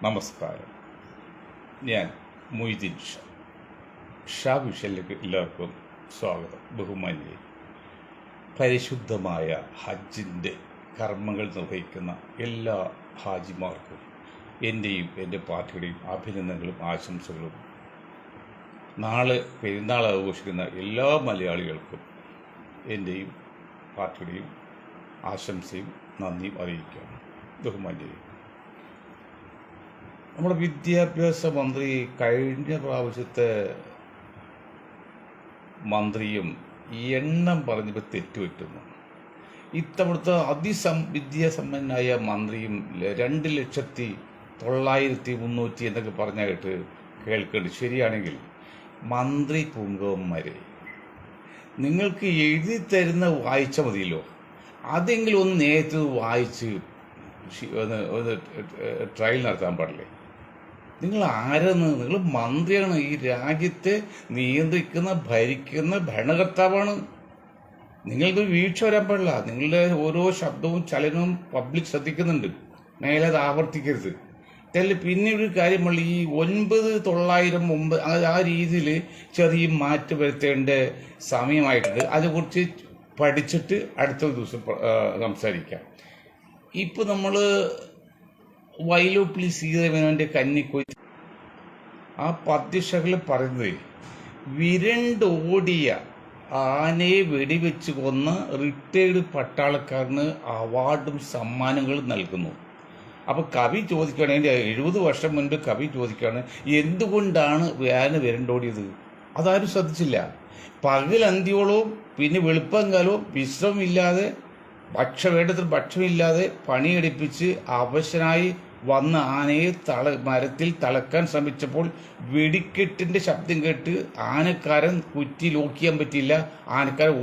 നമസ്കാരം. ഞാൻ മൊയ്തീൻ ഷാ വിഷയിലേക്ക് എല്ലാവർക്കും സ്വാഗതം. ബഹുമാന്യരെ, പരിശുദ്ധമായ ഹജ്ജിൻ്റെ കർമ്മങ്ങൾ നിർവഹിക്കുന്ന എല്ലാ ഹാജിമാർക്കും എൻ്റെയും എൻ്റെ പാർട്ടിയുടെയും അഭിനന്ദനങ്ങളും ആശംസകളും. നാളെ പെരുന്നാൾ ആഘോഷിക്കുന്ന എല്ലാ മലയാളികൾക്കും എൻ്റെയും പാർട്ടിയുടെയും ആശംസയും നന്ദിയും അറിയിക്കുകയാണ്. ബഹുമാന്യരെ, നമ്മുടെ വിദ്യാഭ്യാസ മന്ത്രി കഴിഞ്ഞ പ്രാവശ്യത്തെ മന്ത്രിയും എണ്ണം പറഞ്ഞപ്പോൾ തെറ്റുപറ്റുന്നു. ഇത്തവണത്തെ വിദ്യാസമ്പന്നനായ മന്ത്രിയും 2,09,300 എന്നൊക്കെ പറഞ്ഞായിട്ട് കേൾക്കേണ്ടി. ശരിയാണെങ്കിൽ മന്ത്രി പുങ്കവന്മാരെ, നിങ്ങൾക്ക് എഴുതി തരുന്ന വായിച്ചാൽ മതിയല്ലോ. അതെങ്കിലും ഒന്ന് നേരത്തെ വായിച്ച് ഒന്ന് ട്രയൽ നടത്താൻ പാടില്ലേ? നിങ്ങൾ ആരെന്ന്? നിങ്ങൾ മന്ത്രിയാണ്, ഈ രാജ്യത്തെ നിയന്ത്രിക്കുന്ന ഭരിക്കുന്ന ഭരണകർത്താവാണ്. നിങ്ങൾക്ക് വീഴ്ച വരാൻ പാടില്ല. നിങ്ങളുടെ ഓരോ ശബ്ദവും ചലനവും പബ്ലിക് ശ്രദ്ധിക്കുന്നുണ്ട്. മേലെ അത് ആവർത്തിക്കരുത്. പിന്നെ ഒരു കാര്യമുള്ള ഈ 9,900 ആ രീതിയിൽ ചെറിയ മാറ്റം വരുത്തേണ്ട സമയമായിട്ടുണ്ട്. അതിനെക്കുറിച്ച് പഠിച്ചിട്ട് അടുത്ത ദിവസം സംസാരിക്കാം. ഇപ്പോൾ നമ്മൾ വൈലോപ്പിള്ളി സീതാരാമൻ്റെ കന്നിക്കൊയ്ത്ത് ആ പദ്യശകൾ പറയുന്നത്, വിരണ്ടോടിയ ആനയെ വെടിവെച്ച് കൊന്ന റിട്ടയർഡ് പട്ടാളക്കാരന് അവാർഡും സമ്മാനങ്ങളും നൽകുന്നു. അപ്പോൾ കവി ചോദിക്കുകയാണ്, അതിൻ്റെ 70 വർഷം മുൻപ് കവി ചോദിക്കുകയാണ്, എന്തുകൊണ്ടാണ് ആന വിരണ്ടോടിയത്? അതാരും ശ്രദ്ധിച്ചില്ല. പകലന്തിയോളവും പിന്നെ വെളുപ്പങ്കാലവും വിശ്രമമില്ലാതെ വേണ്ടത്ര ഭക്ഷണമില്ലാതെ പണിയെടുപ്പിച്ച് അവശനായി വന്ന ആനയെ മരത്തിൽ തളക്കാൻ ശ്രമിച്ചപ്പോൾ വെടിക്കെട്ടിന്റെ ശബ്ദം കേട്ട് ആനക്കാരൻ കുറ്റി ലോക്ക് ചെയ്യാൻ പറ്റിയില്ല. ആനക്കാരൻ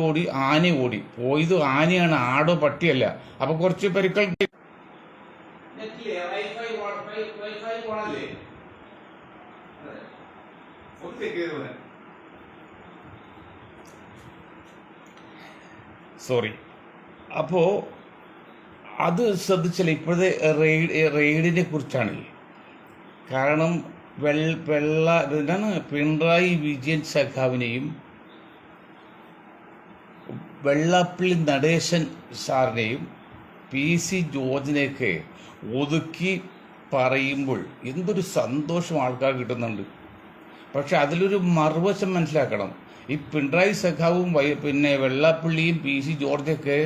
ഓടി ആന ഓടി പോയത് ആനയാണ്, ആടോ പട്ടിയല്ല. അപ്പൊ കുറച്ച് പെരുക്കൾ അപ്പോൾ അത് ശ്രദ്ധിച്ചില്ല. ഇപ്പോഴത്തെ റെയ്ഡിനെ കുറിച്ചാണ്. കാരണം പിണറായി വിജയൻ സഖാവിനെയും വെള്ളാപ്പള്ളി നടേശൻ സാറിനെയും PC ജോർജിനെയൊക്കെ ഒതുക്കി പറയുമ്പോൾ എന്തൊരു സന്തോഷം ആൾക്കാർ കിട്ടുന്നുണ്ട്. പക്ഷെ അതിലൊരു മറുവശം മനസ്സിലാക്കണം. ഈ പിണറായി സഖാവും പിന്നെ വെള്ളാപ്പള്ളിയും PC ജോർജൊക്കെ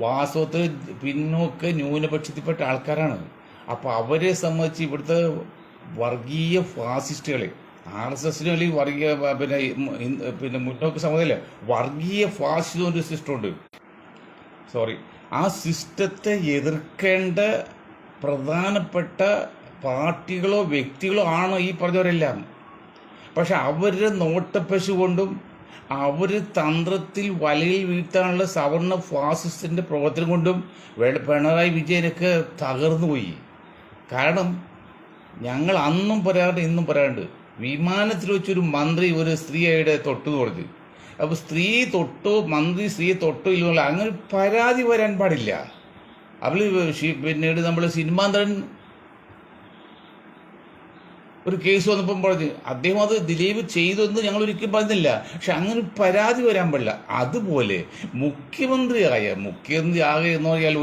വാസ്തവത്തിൽ പിന്നോക്ക ന്യൂനപക്ഷത്തിൽപ്പെട്ട ആൾക്കാരാണ്. അപ്പോൾ അവരെ സംബന്ധിച്ച് ഇവിടുത്തെ വർഗീയ ഫാസിസ്റ്റുകളെ, RSSനും അല്ലെങ്കിൽ വർഗീയ പിന്നെ മുന്നോക്ക സമുദായമല്ല, വർഗീയ ഫാസിസം ഒരു സിസ്റ്റമുണ്ട്. ആ സിസ്റ്റത്തെ എതിർക്കേണ്ട പ്രധാനപ്പെട്ട പാർട്ടികളോ വ്യക്തികളോ ആണ് ഈ പറഞ്ഞവരെല്ലാം. പക്ഷെ അവരുടെ നോട്ടപ്പശു കൊണ്ടും അവർ തന്ത്രത്തിൽ വലയിൽ വീഴ്ത്താനുള്ള സവർണ ഫാസിസ്റ്റിന്റെ പ്രവർത്തനം കൊണ്ടും പിണറായി വിജയനൊക്കെ തകർന്നുപോയി. കാരണം ഞങ്ങൾ അന്നും പറയാറുണ്ട് ഇന്നും പറയാറുണ്ട്, വിമാനത്തിൽ വെച്ചൊരു മന്ത്രി ഒരു സ്ത്രീയുടെ തൊട്ടു കൊടുത്ത്, അപ്പോൾ സ്ത്രീ തൊട്ടോ മന്ത്രി സ്ത്രീയെ തൊട്ടോ ഇല്ല, അങ്ങനെ പരാതി വരാൻ പാടില്ല. പിന്നീട് നമ്മൾ സിനിമാന്തരൻ ഒരു കേസ് വന്നപ്പം പറഞ്ഞു, അദ്ദേഹം അത് ദിലീപ് ചെയ്തെന്ന് ഞങ്ങൾ ഒരിക്കലും പറഞ്ഞില്ല. പക്ഷെ അങ്ങനെ പരാതി വരാൻ പാടില്ല. അതുപോലെ മുഖ്യമന്ത്രി ആകെ എന്ന് പറഞ്ഞാൽ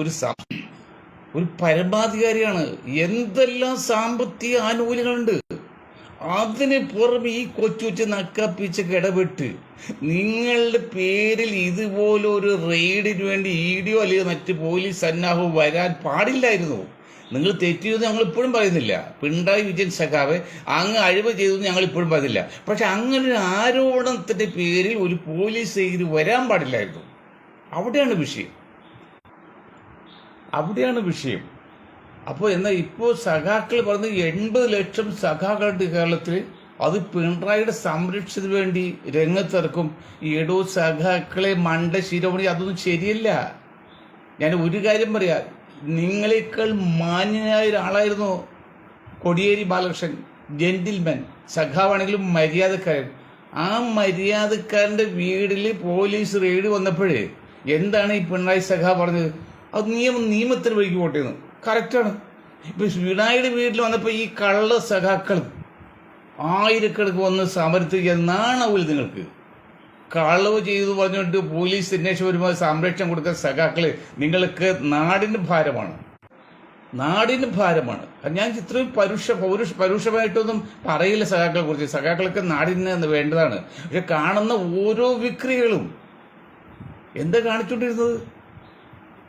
ഒരു പരമാധികാരിയാണ്. എന്തെല്ലാം സാമ്പത്തിക ആനുകൂല്യങ്ങളുണ്ട്. അതിന് പുറമെ ഈ കൊച്ചു നക്കാപ്പിച്ചൊക്കെ ഇടപെട്ട് നിങ്ങളുടെ പേരിൽ ഇതുപോലൊരു റെയ്ഡിന് വേണ്ടി EDO അല്ലെങ്കിൽ മറ്റ് പോലീസ് സന്നാഹവും വരാൻ പാടില്ലായിരുന്നു. നിങ്ങൾ തെറ്റിയതെന്ന് ഞങ്ങൾ ഇപ്പോഴും പറയുന്നില്ല. പിണറായി വിജയൻ സഖാവ് അങ്ങ് അഴിമതി ചെയ്തതെന്ന് ഞങ്ങൾ ഇപ്പോഴും പറയുന്നില്ല. പക്ഷെ അങ്ങനെ ഒരു ആരോപണത്തിന്റെ പേരിൽ ഒരു പോലീസ് റെയ്ഡ് വരാൻ പാടില്ലായിരുന്നു. അവിടെയാണ് വിഷയം. അപ്പോൾ എന്നാൽ ഇപ്പോൾ സഖാക്കൾ പറഞ്ഞ് 80 ലക്ഷം സഖാക്കളുടെ കേരളത്തിൽ, അത് പിണറായിയുടെ സംരക്ഷണത്തിന് വേണ്ടി രംഗത്തിറക്കും. ഈ സഖാക്കളെ മണ്ട ശിരോമണി, അതൊന്നും ശരിയല്ല. ഞാൻ ഒരു കാര്യം പറയാം, നിങ്ങളെക്കാൾ മാന്യനായ ഒരാളായിരുന്നു കോടിയേരി ബാലകൃഷ്ണൻ. ജെന്റിൽമാൻ, സഖാവാണെങ്കിലും മര്യാദക്കാരൻ. ആ മര്യാദക്കാരൻ്റെ വീട്ടിൽ പോലീസ് റെയ്ഡ് വന്നപ്പോഴേ എന്താണ് ഈ പിണറായി സഖാ പറഞ്ഞത്? അത് നിയമത്തിന് വഴിക്ക് പോട്ടേന്ന്. കറക്റ്റാണ്. ഇപ്പൊ പിണറായിയുടെ വീട്ടിൽ വന്നപ്പോൾ ഈ കള്ള സഖാക്കൾ ആയിരക്കണക്ക് വന്ന് സമരത്തിൽ നാണാവില്ല നിങ്ങൾക്ക്. കളവ് ചെയ്തു പറഞ്ഞുകൊണ്ട് പോലീസ് അന്വേഷണം വരുമ്പോൾ സംരക്ഷണം കൊടുക്കുന്ന സഖാക്കള് നിങ്ങൾക്ക് നാടിന് ഭാരമാണ്, നാടിന് ഭാരമാണ്. ഞാൻ ഇത്രയും പരുഷമായിട്ടൊന്നും പറയില്ല സഖാക്കളെ കുറിച്ച്. സഖാക്കളൊക്കെ നാടിന് വേണ്ടതാണ്. പക്ഷെ കാണുന്ന ഓരോ വിക്രികളും എന്താ കാണിച്ചുകൊണ്ടിരുന്നത്?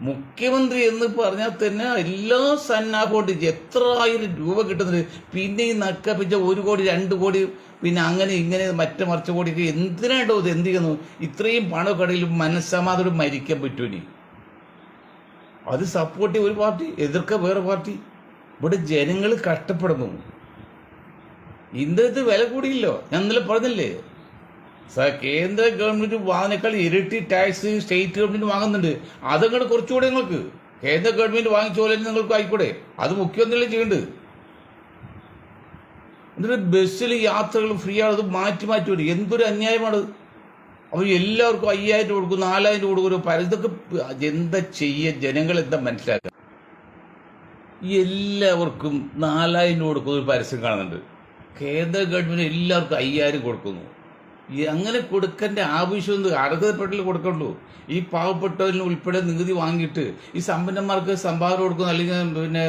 മുഖ്യമന്ത്രി എന്ന് പറഞ്ഞാൽ തന്നെ എല്ലാ സന്നാഹോട്ട് എത്ര ആയിരം രൂപ കിട്ടുന്നത്. പിന്നെ ഈ നക്കപ്പിച്ച 1 കോടി 2 കോടി പിന്നെ അങ്ങനെ ഇങ്ങനെ മറിച്ച കോടിയൊക്കെ എന്തിനാണ്ടോ ഇത് എന്ത് ചെയ്യുന്നു? ഇത്രയും പണക്കടയിലും മനസ്സമാധാനം മരിക്കാൻ പറ്റൂനി? അത് സപ്പോർട്ട് ചെയ്യ ഒരു പാർട്ടി, എതിർക്ക വേറെ പാർട്ടി. ഇവിടെ ജനങ്ങൾ കഷ്ടപ്പെടുന്നു. ഇന്നത്തെ വില കൂടിയില്ലോ. ഞാൻ ഇന്നലെ പറഞ്ഞില്ലേ, കേന്ദ്ര ഗവൺമെന്റ് വാങ്ങിനേക്കാൾ ഇരട്ടി ടാക്സ് സ്റ്റേറ്റ് ഗവൺമെന്റ് വാങ്ങുന്നുണ്ട്. അതങ്ങോട്ട് കുറച്ചുകൂടെ നിങ്ങൾക്ക് കേന്ദ്ര ഗവൺമെന്റ് വാങ്ങിച്ചോലെ നിങ്ങൾക്ക് ആയിക്കൂടെ? അത് മുഖ്യമന്ത്രിയല്ലേ ചെയ്യേണ്ടത്. എന്നിട്ട് ബസ്സിൽ യാത്രകൾ ഫ്രീ ആണ്, അത് മാറ്റി വരും. എന്തൊരു അന്യായമാണ്. അവർ എല്ലാവർക്കും 5000 കൊടുക്കും, 4000 കൊടുക്കും. ഇതൊക്കെ എന്താ ചെയ്യുക? ജനങ്ങൾ എന്താ മനസ്സിലാക്കുക? എല്ലാവർക്കും 4000 കൊടുക്കുന്ന ഒരു പരസ്യം കാണുന്നുണ്ട്. കേന്ദ്ര ഗവൺമെന്റ് എല്ലാവർക്കും 5000 കൊടുക്കുന്നു. അങ്ങനെ കൊടുക്കേണ്ട ആവശ്യം അർഹതപ്പെട്ടിൽ കൊടുക്കുള്ളൂ. ഈ പാവപ്പെട്ടവരിൽ ഉൾപ്പെടെ നികുതി വാങ്ങിയിട്ട് ഈ സമ്പന്നന്മാർക്ക് സംഭാവന കൊടുക്കുന്നു, അല്ലെങ്കിൽ പിന്നെ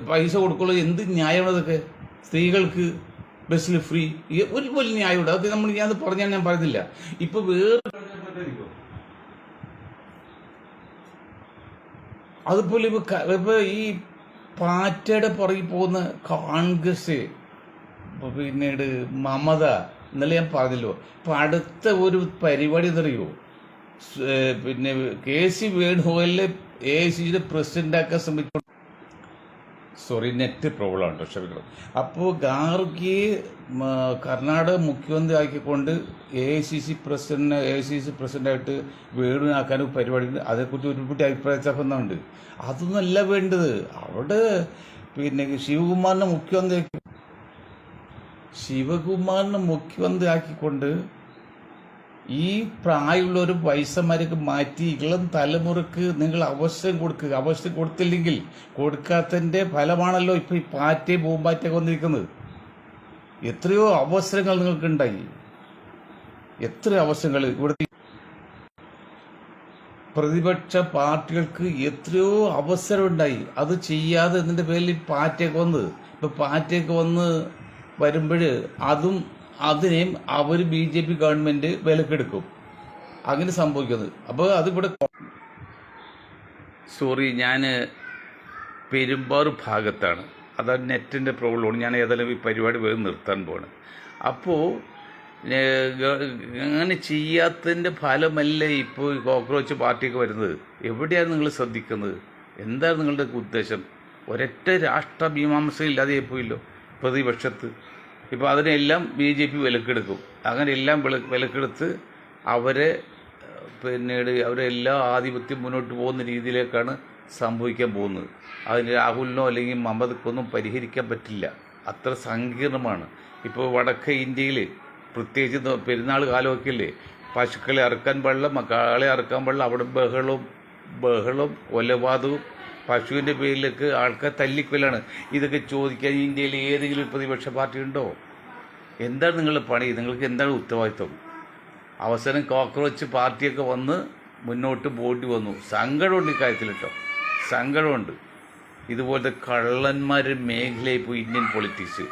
പൈസ കൊടുക്കുള്ളൂ. എന്ത് ന്യായമാണ് അതൊക്കെ? സ്ത്രീകൾക്ക് ബസ്സിൽ ഫ്രീ, ഒരു വലിയ ന്യായമുണ്ട്. അതൊക്കെ ഞാൻ പറഞ്ഞാൽ ഞാൻ പറയുന്നില്ല. ഇപ്പൊ അതുപോലെ ഇപ്പൊ ഈ പാറ്റയുടെ പുറകിൽ പോകുന്ന കോൺഗ്രസ്, പിന്നീട് മമത, ഇന്നലെ ഞാൻ പറഞ്ഞല്ലോ. ഇപ്പൊ അടുത്ത ഒരു പരിപാടി എന്നറിയോ? പിന്നെ KC വേണുഗോപാലിനെ AICCയുടെ പ്രസിഡന്റാക്കാൻ ശ്രമിച്ചു. നെറ്റ് പ്രോബ്ലം ഉണ്ടോ, ക്ഷമിക്കണം. അപ്പോൾ ഗാർഗിയെ കർണാടക മുഖ്യമന്ത്രി ആക്കിക്കൊണ്ട് AICC പ്രസിഡന്റായിട്ട് വേണുവിനാക്കാൻ പരിപാടി. അതേക്കുറിച്ച് ഒരുപാട് അഭിപ്രായ ചർച്ചയുണ്ട്. അതൊന്നുമല്ല വേണ്ടത്. അവിടെ പിന്നെ ശിവകുമാറിനെ മുഖ്യമന്ത്രി ആക്കിക്കൊണ്ട് ഈ പ്രായമുള്ളൊരു വയസ്സന്മാർക്ക് മാറ്റി ഇളം തലമുറക്ക് നിങ്ങൾ അവസരം കൊടുക്കുക. അവസരം കൊടുത്തില്ലെങ്കിൽ കൊടുക്കാത്തതിൻ്റെ ഫലമാണല്ലോ ഇപ്പൊ ഈ പാറ്റയും പൂമ്പാറ്റയൊക്കെ വന്നിരിക്കുന്നത്. എത്രയോ അവസരങ്ങൾ നിങ്ങൾക്ക് ഉണ്ടായി, എത്ര അവസരങ്ങൾ ഇവിടുത്തെ പ്രതിപക്ഷ പാർട്ടികൾക്ക് എത്രയോ അവസരം ഉണ്ടായി. അത് ചെയ്യാതെ ഇതിന്റെ പേരിൽ പാറ്റയൊക്കെ വന്ന് വരുമ്പോൾ അതിനെയും അവർ BJP ഗവൺമെന്റ് വിലക്കെടുക്കും. അങ്ങനെ സംഭവിക്കുന്നത്. അപ്പോൾ അതിവിടെ ഞാൻ പെരുമ്പാറൂർ ഭാഗത്താണ്. അതാണ് നെറ്റിൻ്റെ പ്രോബ്ലമാണ്. ഞാൻ ഏതായാലും ഈ പരിപാടി വേഗം നിർത്താൻ പോവാണ്. അപ്പോൾ അങ്ങനെ ചെയ്യാത്തതിൻ്റെ ഫലമല്ലേ ഇപ്പോൾ ഈ കോക്രോച്ച് പാർട്ടിയൊക്കെ വരുന്നത്. എവിടെയാണ് നിങ്ങൾ ശ്രദ്ധിക്കുന്നത്? എന്താണ് നിങ്ങളുടെ ഉദ്ദേശം? ഒരൊറ്റ രാഷ്ട്രമീമാംസ ഇല്ലാതെ പോയില്ലോ പ്രതിപക്ഷത്ത്. ഇപ്പോൾ അതിനെല്ലാം BJP വിലക്കെടുക്കും. അങ്ങനെ എല്ലാം വിലക്കെടുത്ത് അവരെ പിന്നീട് അവരെല്ലാ ആധിപത്യം മുന്നോട്ട് പോകുന്ന രീതിയിലേക്കാണ് സംഭവിക്കാൻ പോകുന്നത്. അതിന് രാഹുലിനോ അല്ലെങ്കിൽ മമതക്കൊന്നും പരിഹരിക്കാൻ പറ്റില്ല. അത്ര സങ്കീർണമാണ്. ഇപ്പോൾ വടക്കേ ഇന്ത്യയിൽ പ്രത്യേകിച്ച് പെരുന്നാൾ കാലമൊക്കെ ഇല്ലേ, പശുക്കളെ അറുക്കാൻ പാടില്ല, മക്കളെ അറുക്കാൻ പാടില്ല. അവിടെ ബഹളം കൊലപാതകവും പശുവിൻ്റെ പേരിലേക്ക് ആൾക്കാർ തല്ലിക്കൊല്ലാണ്. ഇതൊക്കെ ചോദിക്കാൻ ഇന്ത്യയിൽ ഏതെങ്കിലും ഒരു പ്രതിപക്ഷ പാർട്ടി ഉണ്ടോ? എന്താണ് നിങ്ങളുടെ പണി? നിങ്ങൾക്ക് എന്താണ് ഉത്തരവാദിത്വം? അവസാനം കോക്രോച്ച് പാർട്ടിയൊക്കെ വന്ന് മുന്നോട്ട് ബോഡി വന്നു. സങ്കടമുണ്ട് ഇക്കാര്യത്തിൽ കേട്ടോ, സങ്കടമുണ്ട്. ഇതുപോലത്തെ കള്ളന്മാരുടെ മേഖലയിൽ പോയി ഇന്ത്യൻ പൊളിറ്റിക്സ്.